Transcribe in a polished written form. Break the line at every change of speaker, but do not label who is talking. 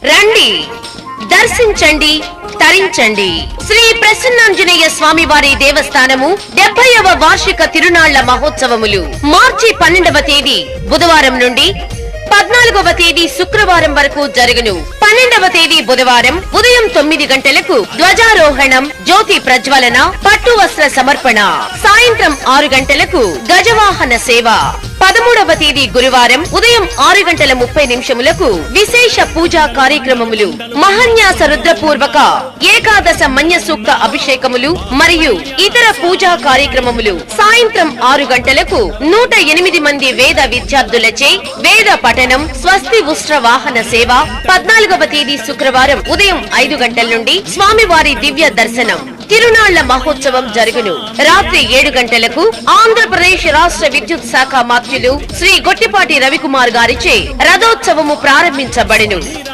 రండి, దర్శించండి, తరించండి. శ్రీ ప్రసన్నాంజనేయ స్వామి వారి దేవస్థానము 70వ వార్షిక తిరునాళ్ల మహోత్సవములు మార్చి 12వ తేదీ బుధవారం నుండి 14వ తేదీ శుక్రవారం వరకు జరుగును. 12వ తేదీ బుధవారం ఉదయం 9 గంటలకు ధ్వజారోహణం, జ్యోతి ప్రజ్వలన, పట్టు వస్త్ర సమర్పణ, సాయంత్రం 6 గంటలకు గజవాహన సేవ. 13వ తేదీ గురువారం ఉదయం 6:30 విశేష పూజా కార్యక్రమములు, మహాన్యాస రుద్రపూర్వక ఏకాదశ మన్య సూక్త అభిషేకములు మరియు ఇతర పూజా కార్యక్రమములు. సాయంత్రం 6 గంటలకు 108 మంది వేద విద్యార్థులచే వేద పఠనం, స్వస్తి ఉష్ట్ర వాహన సేవ. 14వ తేదీ శుక్రవారం ఉదయం 5 గంటల నుండి స్వామివారి దివ్య దర్శనం, తిరునాళ్ల మహోత్సవం జరుగును. రాత్రి 7 గంటలకు ఆంధ్రప్రదేశ్ రాష్ట్ర విద్యుత్ శాఖ మాత్యులు శ్రీ గొట్టిపాటి రవికుమార్ గారిచే రథోత్సవము ప్రారంభించబడును.